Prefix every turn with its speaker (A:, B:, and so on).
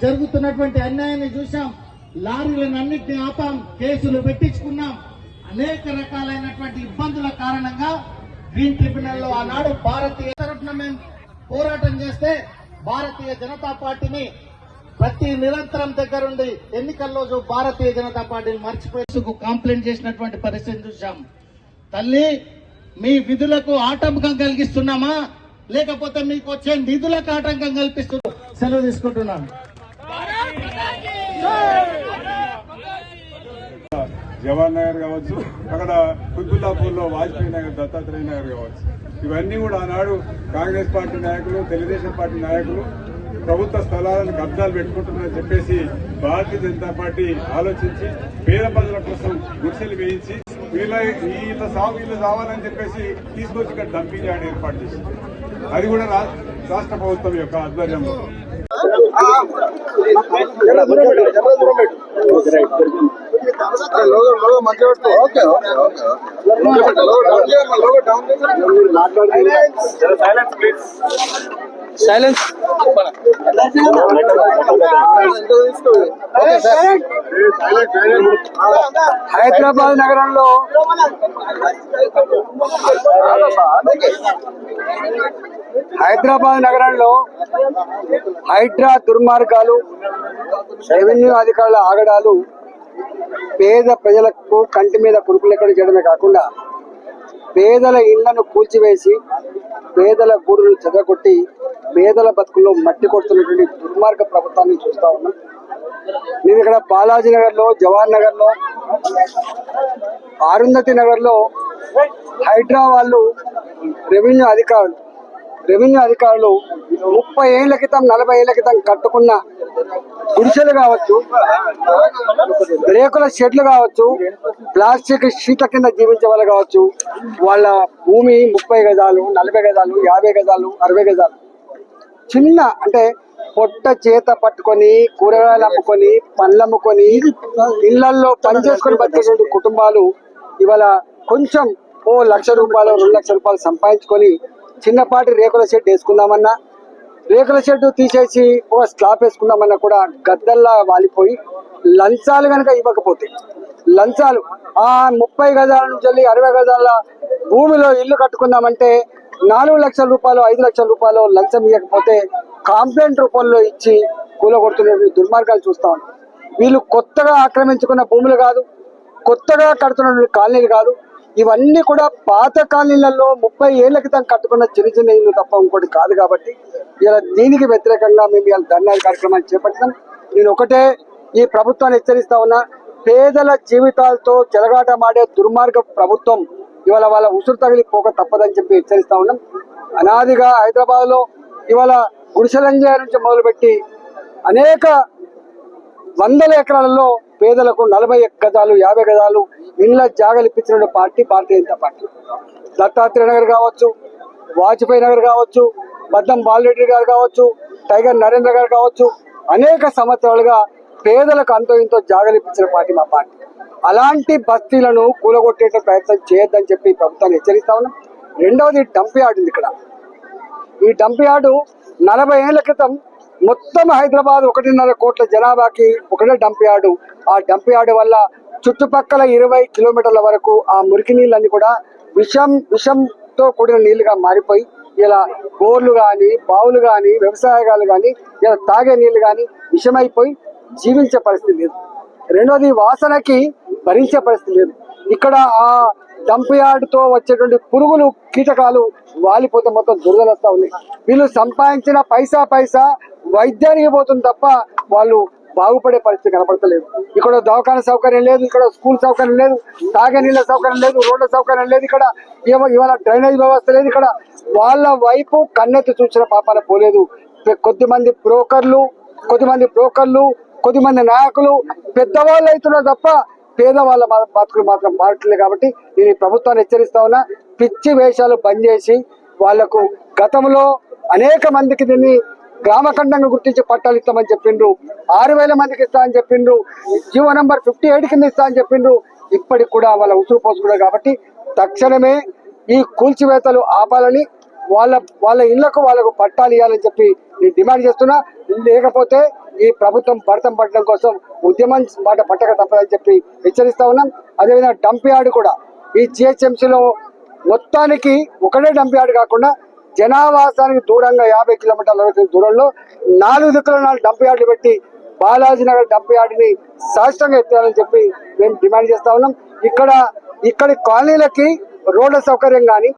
A: జరుగుతున్నటువంటి అన్యాయాన్ని చూసాం. లారీలన్నింటినీ ఆపాం, కేసులు పెట్టించుకున్నాం. అనేక రకాలైనటువంటి ఇబ్బందుల కారణంగా గ్రీన్ ట్రిబ్యునల్ లో ఆనాడు భారతీయ తరఫున మేము పోరాటం చేస్తే భారతీయ జనతా పార్టీని ప్రతి నిరంతరం దగ్గరుండి ఎన్నికల్లో భారతీయ జనతా పార్టీని మర్చిపోయి కంప్లైంట్ చేసినటువంటి పరిస్థితిని చూసాం. తల్లి, మీ విధులకు ఆటంకం కలిగిస్తున్నామా లేకపోతే మీకు వచ్చే నిధులకు ఆటంకం కల్పిస్తున్నా? సెలవు తీసుకుంటున్నాను.
B: జవహర్ నగర్ కావచ్చు, అక్కడ కుతుల్లాపూర్ లో వాజ్పేయి నగర్, దత్తాత్రేయ నగర్ కావచ్చు, ఇవన్నీ కూడా ఆనాడు కాంగ్రెస్ పార్టీ నాయకులు, తెలుగుదేశం పార్టీ నాయకులు ప్రభుత్వ స్థలాలను కబ్జాలు పెట్టుకుంటున్నారని చెప్పేసి భారతీయ జనతా పార్టీ ఆలోచించి పేద ప్రజల కోసం గుడిసెలు వేయించి వీళ్ళ కావాలని చెప్పేసి తీసుకొచ్చి ఇక్కడ డంపింగ్ యార్డ్ ఏర్పాటు చేసింది. అది కూడా రాష్ట్ర ప్రభుత్వం యొక్క ఆధ్వర్యంలో.
C: సైలెన్స్. హైదరాబాద్ నగరంలో హైడ్రా దుర్మార్గాలు, రెవెన్యూ అధికారుల ఆగడాలు పేద ప్రజలకు కంటి మీద కురుకులెక్కడి చేయడమే కాకుండా పేదల ఇళ్లను కూల్చివేసి పేదల గూడును చెదగొట్టి పేదల బతుకుల్లో మట్టి కొడుతున్నటువంటి దుర్మార్గ ప్రభుత్వాన్ని చూస్తా ఉన్నాం. మేము ఇక్కడ బాలాజీ నగర్ లో, జవహర్ నగర్ లో, అరుంధతి నగర్ లో హైడ్రా వాళ్ళు రెవెన్యూ అధికారులు 30 ఏళ్ల క్రితం 40 ఏళ్ల క్రితం కట్టుకున్న గుడిసెలు కావచ్చు, రేకుల షెడ్లు కావచ్చు, ప్లాస్టిక్ షీట్ల కింద జీవించే వాళ్ళు కావచ్చు, వాళ్ళ భూమి 30 గజాలు, 40 గజాలు, 50 గజాలు, 60 గజాలు చిన్న అంటే పొట్ట చేత పట్టుకొని కూరగాయలు అమ్ముకొని పండ్లు అమ్ముకొని ఇళ్లలో పనిచేసుకొని బతికేటువంటి కుటుంబాలు ఇవాళ కొంచెం ఓ 1,00,000 రూపాయలు 2,00,000 రూపాయలు సంపాదించుకొని చిన్నపాటి రేకుల షెడ్ వేసుకుందామన్నా, రేకుల షెడ్ తీసేసి ఒక స్లాబ్ వేసుకుందామన్నా కూడా గద్దల్లా వాలిపోయి లంచాలు కనుక ఇవ్వకపోతే, లంచాలు ఆ 30 గజాల నుంచి 60 గజాల భూమిలో ఇల్లు కట్టుకుందామంటే 4 లక్షల రూపాయలు 5 లక్షల రూపాయలు లంచం ఇవ్వకపోతే కాంప్లైంట్ రూపంలో ఇచ్చి కూలగొడుతున్న దుర్మార్గాలు చూస్తా ఉంటాం. వీళ్ళు కొత్తగా ఆక్రమించుకున్న భూములు కాదు, కొత్తగా కడుతున్న కాలనీలు కాదు, ఇవన్నీ కూడా పాత కాలనీలలో 30 ఏళ్ల క్రితం కట్టుకున్న చిన్న చిన్న ఇల్లు తప్ప ఇంకోటి కాదు. కాబట్టి ఇలా దీనికి వ్యతిరేకంగా మేము ఇలా ధర్నా కార్యక్రమాన్ని చేపట్టినాం. నేను ఒకటే ఈ ప్రభుత్వాన్ని హెచ్చరిస్తా ఉన్నా, పేదల జీవితాలతో చెలగాటమాడే దుర్మార్గ ప్రభుత్వం ఇవాళ వాళ్ళ ఉసురు తగిలిపోక తప్పదని చెప్పి హెచ్చరిస్తా ఉన్నాం. అనాదిగా హైదరాబాద్ లో ఇవాళ గుడిసెలంజయ నుంచి మొదలుపెట్టి అనేక వందల ఎకరాలలో పేదలకు 40 గజాలు 50 గజాలు ఇళ్ల జాగాలు ఇప్పించిన పార్టీ భారతీయ జనతా పార్టీ. దత్తాత్రేయ నగర్ కావచ్చు, వాజ్పేయి నగర్ కావచ్చు, బద్దం బాలరెడ్డి గారు కావచ్చు, టైగర్ నరేంద్ర గారు కావచ్చు, అనేక సంవత్సరాలుగా పేదలకు అంతో ఇంతో జాగాలు ఇప్పించిన పార్టీ మా పార్టీ. అలాంటి బస్తీలను కూలగొట్టే ప్రయత్నం చేయొద్దని చెప్పి ప్రభుత్వాన్ని హెచ్చరిస్తా ఉన్నాం. రెండవది డంప్ యార్డ్ ఉంది. ఇక్కడ ఈ డంప్ యార్డు 40 ఏళ్ల క్రితం మొత్తం హైదరాబాద్ 1.5 కోట్ల జనాభాకి ఒకటే డంప్ యార్డు. ఆ డంప్ యార్డు వల్ల చుట్టుపక్కల 20 కిలోమీటర్ల వరకు ఆ మురికి నీళ్ళన్నీ కూడా విషంతో కూడిన నీళ్లుగా మారిపోయి ఇలా బోర్లు కానీ, బావులు కానీ, వ్యవసాయగాలు కానీ, ఇలా తాగే నీళ్లు కానీ విషమైపోయి జీవించే పరిస్థితి లేదు. రెండోది వాసనకి భరించే పరిస్థితి లేదు. ఇక్కడ ఆ డంప్ యార్డ్ తో వచ్చేటువంటి పురుగులు, కీటకాలు వాలిపోతే మొత్తం దురదలు వస్తా ఉన్నాయి. వీళ్ళు సంపాదించిన పైసా వైద్యానికి పోతుంది తప్ప వాళ్ళు బాగుపడే పరిస్థితి కనపడతలేదు. ఇక్కడ దవాఖాన సౌకర్యం లేదు, ఇక్కడ స్కూల్ సౌకర్యం లేదు, తాగే నీళ్ళ సౌకర్యం లేదు, రోడ్ల సౌకర్యం లేదు, ఇక్కడ ఇవాళ డ్రైనేజ్ వ్యవస్థ లేదు. ఇక్కడ వాళ్ళ వైపు కన్నెత్తి చూసిన పాపాన పోలేదు. కొద్దిమంది బ్రోకర్లు, కొద్దిమంది నాయకులు పెద్దవాళ్ళు అవుతున్నారు తప్ప పేదవాళ్ళ బతుకులు మాత్రం మారట్లేదు. కాబట్టి నేను ప్రభుత్వాన్ని హెచ్చరిస్తా ఉన్నా, పిచ్చి వేషాలు బంద్ చేసి వాళ్లకు గతంలో అనేక మందికి దీన్ని గ్రామఖండంగా గుర్తించి పట్టాలు ఇస్తామని చెప్పిండ్రు, 6,000 మందికి ఇస్తా అని చెప్పిండ్రు, జీవో నంబర్ 58 కింద ఇస్తా అని చెప్పిండ్రు. ఇప్పటికి కూడా వాళ్ళ ఉసురు పోసుకున్నారు. కాబట్టి తక్షణమే ఈ కూల్చివేతలు ఆపాలని, వాళ్ళ ఇళ్లకు వాళ్ళకు పట్టాలు ఇవ్వాలని చెప్పి నేను డిమాండ్ చేస్తున్నా. లేకపోతే ఈ ప్రభుత్వం భరతం పట్టడం కోసం ఉద్యమం బాట పట్టక తప్పదని చెప్పి హెచ్చరిస్తా ఉన్నాం. అదేవిధంగా డంప్ యార్డ్ కూడా ఈ జిహెచ్ఎంసీలో మొత్తానికి ఒకటే డంప్ యార్డ్ కాకుండా జనావాసానికి దూరంగా 50 కిలోమీటర్ల దూరంలో 4 దిక్కుల 4 డంప్ యార్డులు పెట్టి బాలాజీ నగర్ డంప్ యార్డ్ని శాశ్వతంగా ఎత్తాలని చెప్పి మేము డిమాండ్ చేస్తా ఉన్నాం. ఇక్కడి కాలనీలకి రోడ్ల సౌకర్యం కానీ